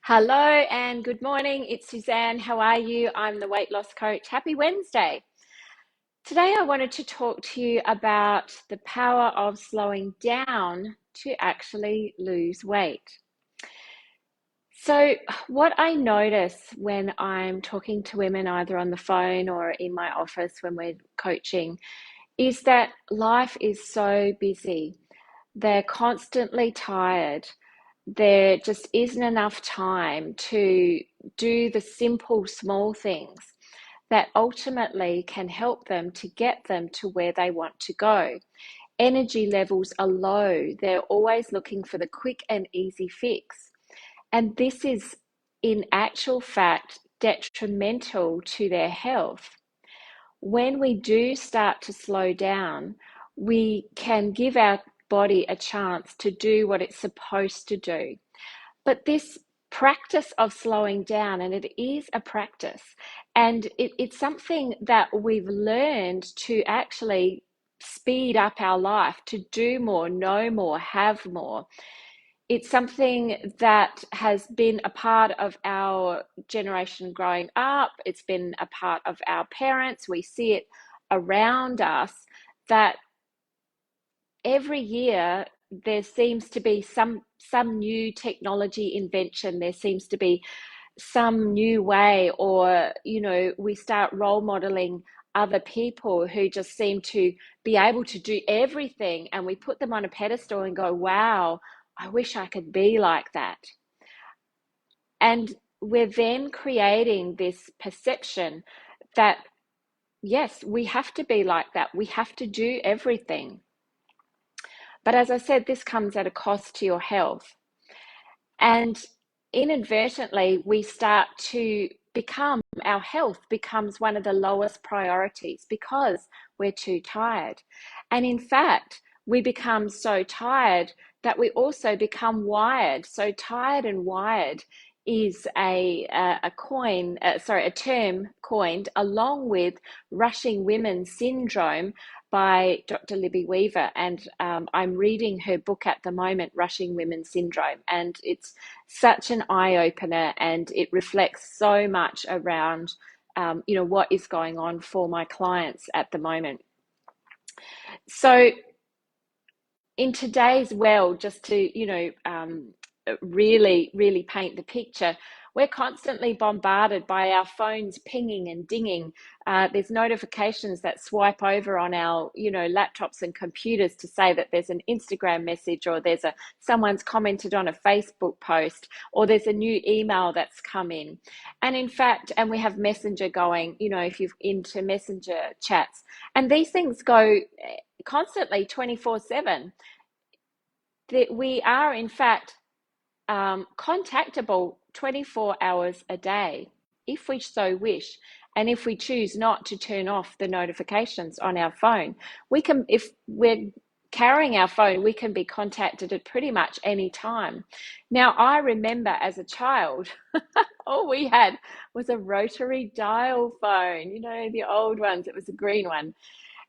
Hello and good morning. It's Suzanne. How are you? I'm the weight loss coach. Happy Wednesday. Today, I wanted to talk to you about the power of slowing down to actually lose weight. So, what I notice when I'm talking to women, either on the phone or in my office when we're coaching, is that life is so busy. They're constantly tired. There just isn't enough time to do the simple, small things that ultimately can help them to get them to where they want to go. Energy levels are low. They're always looking for the quick and easy fix. And this is, in actual fact, detrimental to their health. When we do start to slow down, we can give our body a chance to do what it's supposed to do. But this practice of slowing down, and it is a practice, and it's something that we've learned to actually speed up our life, to do more, know more, have more. It's something that has been a part of our generation growing up. It's been a part of our parents. We see it around us that every year there seems to be some new technology invention. There seems to be some new way, or we start role modeling other people who just seem to be able to do everything, and we put them on a pedestal and go, wow, I wish I could be like that. And we're then creating this perception that yes, we have to be like that, we have to do everything. But as I said, this comes at a cost to your health. And inadvertently, we start to our health becomes one of the lowest priorities because we're too tired. And in fact, we become so tired that we also become wired. So tired and wired is a term coined along with rushing women syndrome by Dr. Libby Weaver, and I'm reading her book at the moment, Rushing Women Syndrome, and it's such an eye-opener, and it reflects so much around what is going on for my clients at the moment. So in today's world, just to really paint the picture, we're constantly bombarded by our phones pinging and dinging. There's notifications that swipe over on our laptops and computers to say that there's an Instagram message, or someone's commented on a Facebook post, or there's a new email that's come in. And in fact, and we have Messenger going, if you're into Messenger chats, and these things go constantly 24/7. That we are in fact contactable 24 hours a day if we so wish, and if we choose not to turn off the notifications on our phone. If we're carrying our phone, we can be contacted at pretty much any time. Now, I remember as a child, all we had was a rotary dial phone, the old ones. It was a green one.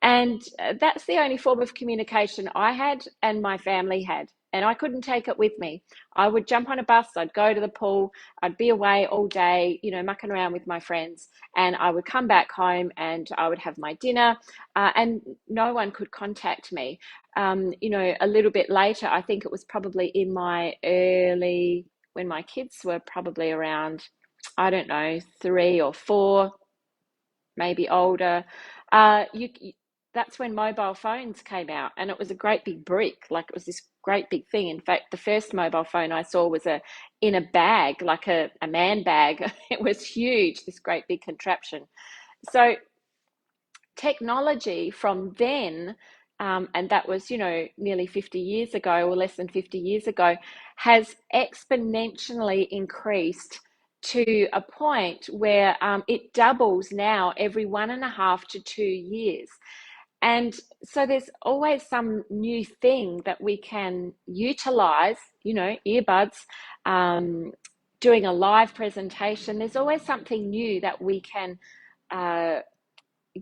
And that's the only form of communication I had and my family had. And I couldn't take it with me. I would jump on a bus, I'd go to the pool, I'd be away all day, mucking around with my friends. And I would come back home and I would have my dinner, and no one could contact me. A little bit later, I think it was probably in when my kids were probably around, I don't know, 3 or 4, maybe older. You That's when mobile phones came out, and it was a great big brick, like it was this great big thing. In fact, the first mobile phone I saw was in a bag, like a man bag. It was huge, this great big contraption. So technology from then, and that was nearly 50 years ago, or less than 50 years ago, has exponentially increased to a point where it doubles now every 1.5 to 2 years. And so there's always some new thing that we can utilize, earbuds, doing a live presentation. There's always something new that we can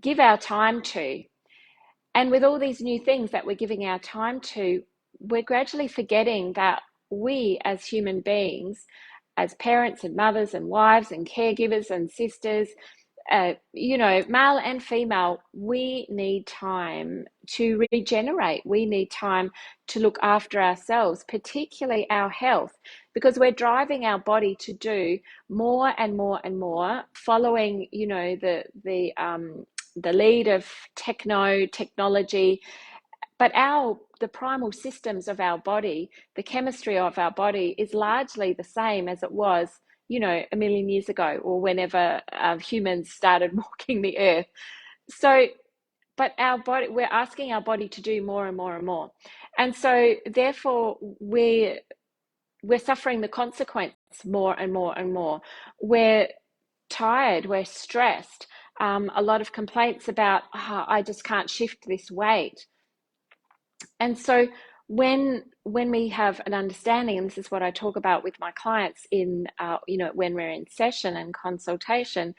give our time to. And with all these new things that we're giving our time to, we're gradually forgetting that we as human beings as parents and mothers and wives and caregivers and sisters, male and female, we need time to regenerate. We need time to look after ourselves, particularly our health, because we're driving our body to do more and more and more, following, the lead of technology. But the primal systems of our body, the chemistry of our body, is largely the same as it was, a million years ago, or whenever humans started walking the earth. So, but our body, we're asking our body to do more and more and more, and so therefore we're suffering the consequence more and more and more. We're tired, we're stressed. A lot of complaints about, I just can't shift this weight. And so when we have an understanding, and this is what I talk about with my clients in, when we're in session and consultation,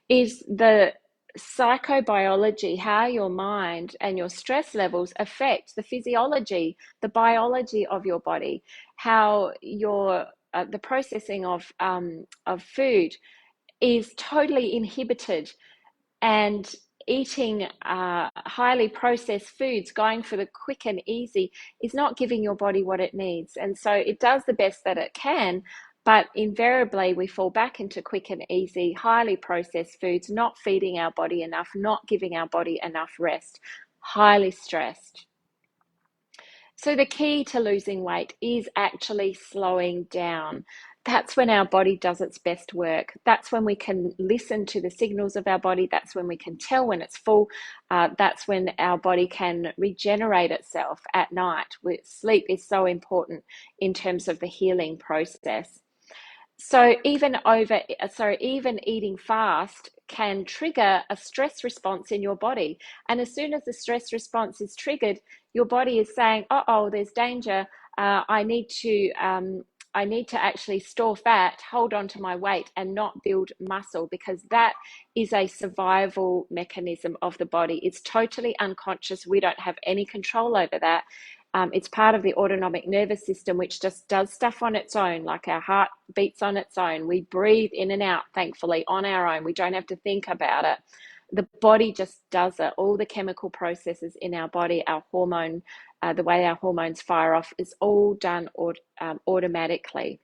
is the psychobiology, how your mind and your stress levels affect the physiology, the biology of your body, how your the processing of food is totally inhibited, and eating highly processed foods, going for the quick and easy, is not giving your body what it needs. And so it does the best that it can, but invariably we fall back into quick and easy, highly processed foods, not feeding our body enough, not giving our body enough rest, highly stressed. So the key to losing weight is actually slowing down. That's when our body does its best work. That's when we can listen to the signals of our body. That's when we can tell when it's full. That's when our body can regenerate itself at night. Sleep is so important in terms of the healing process. So even eating fast can trigger a stress response in your body. And as soon as the stress response is triggered, your body is saying, "Uh-oh, there's danger. I need to actually store fat, hold on to my weight, and not build muscle," because that is a survival mechanism of the body. It's totally unconscious. We don't have any control over that. It's part of the autonomic nervous system, which just does stuff on its own, like our heart beats on its own. We breathe in and out, thankfully, on our own. We don't have to think about it. The body just does it. All the chemical processes in our body, our hormone, the way our hormones fire off, is all done automatically.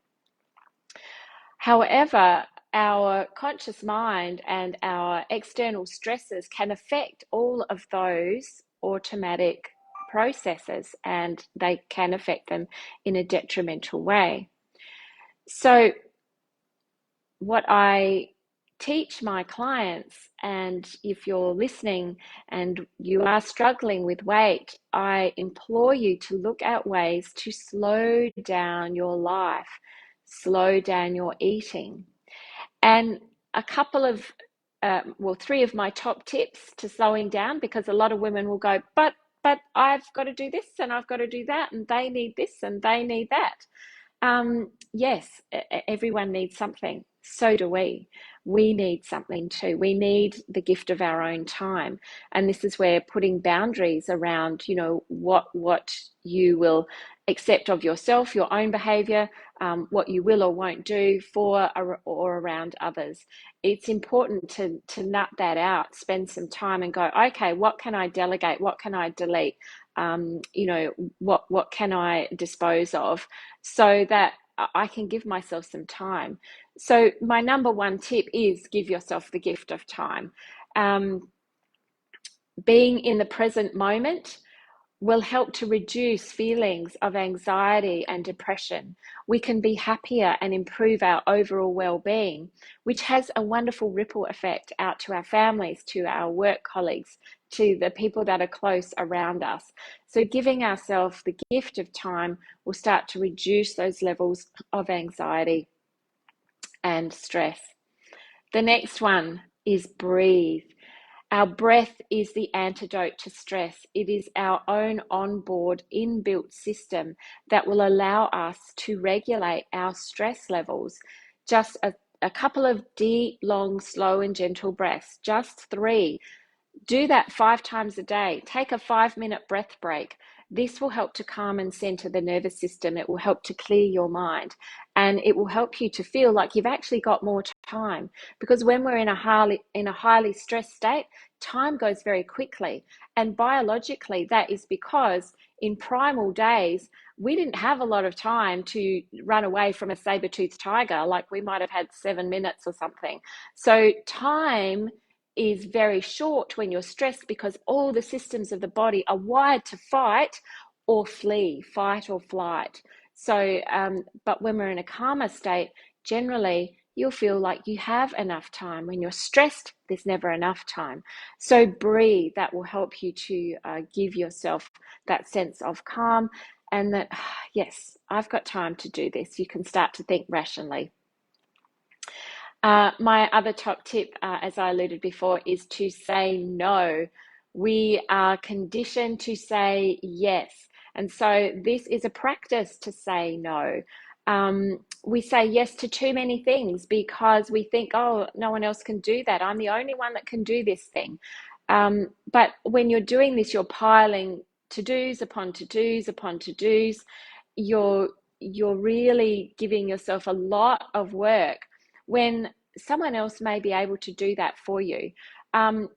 However, our conscious mind and our external stresses can affect all of those automatic processes, and they can affect them in a detrimental way. So what I teach my clients, and if you're listening and you are struggling with weight, I implore you to look at ways to slow down your life, slow down your eating. And a couple of, three of my top tips to slowing down, because a lot of women will go, but I've got to do this and I've got to do that, and they need this and they need that. Yes, everyone needs something. So do we. We need something too. We need the gift of our own time. And this is where putting boundaries around, what you will accept of yourself, your own behavior, what you will or won't do for or around others. It's important to nut that out, spend some time and go, okay, what can I delegate? What can I delete? What can I dispose of, so that I can give myself some time. So my number one tip is give yourself the gift of time. Being in the present moment will help to reduce feelings of anxiety and depression. We can be happier and improve our overall well-being, which has a wonderful ripple effect out to our families, to our work colleagues, to the people that are close around us. So giving ourselves the gift of time will start to reduce those levels of anxiety and stress. The next one is breathe. Our breath is the antidote to stress. It is our own onboard inbuilt system that will allow us to regulate our stress levels. Just a couple of deep, long, slow and gentle breaths, just 3. Do that 5 times a day. Take a 5-minute breath break. This will help to calm and center the nervous system. It will help to clear your mind, and it will help you to feel like you've actually got more time, because when we're in a highly stressed state, time goes very quickly. And biologically, that is because in primal days, we didn't have a lot of time to run away from a saber-toothed tiger. Like, we might have had 7 minutes or something. So time is very short when you're stressed, because all the systems of the body are wired to fight or flee, fight or flight. So, but when we're in a calmer state, generally you'll feel like you have enough time. When you're stressed, there's never enough time. So breathe. That will help you to give yourself that sense of calm, and that, yes, I've got time to do this. You can start to think rationally. My other top tip, as I alluded before, is to say no. We are conditioned to say yes. And so this is a practice to say no. We say yes to too many things because we think, oh, no one else can do that. I'm the only one that can do this thing. But when you're doing this, you're piling to-dos upon to-dos upon to-dos. You're really giving yourself a lot of work when someone else may be able to do that for you.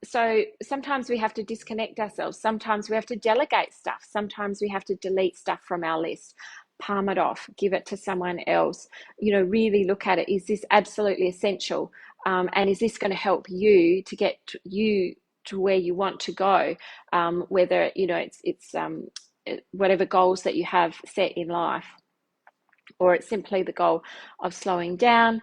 So sometimes we have to disconnect ourselves. Sometimes we have to delegate stuff. Sometimes we have to delete stuff from our list, palm it off, give it to someone else. Really look at it. Is this absolutely essential? And is this going to help you to get you to where you want to go? Whether, it's whatever goals that you have set in life, or it's simply the goal of slowing down,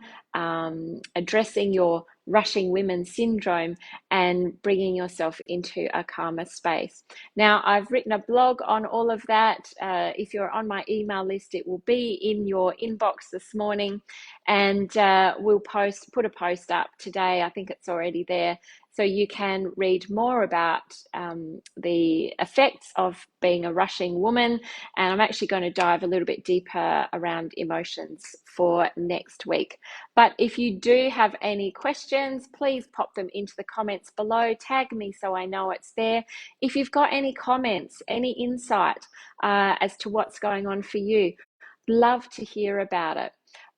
addressing your rushing women syndrome, and bringing yourself into a calmer space. Now, I've written a blog on all of that. If you're on my email list, it will be in your inbox this morning, and we'll put a post up today. I think it's already there. So you can read more about the effects of being a rushing woman. And I'm actually going to dive a little bit deeper around emotions for next week. But if you do have any questions, please pop them into the comments below. Tag me so I know it's there. If you've got any comments, any insight as to what's going on for you, love to hear about it.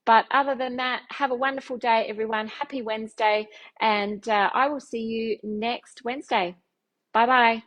But other than that, have a wonderful day, everyone. Happy Wednesday, and I will see you next Wednesday. Bye-bye.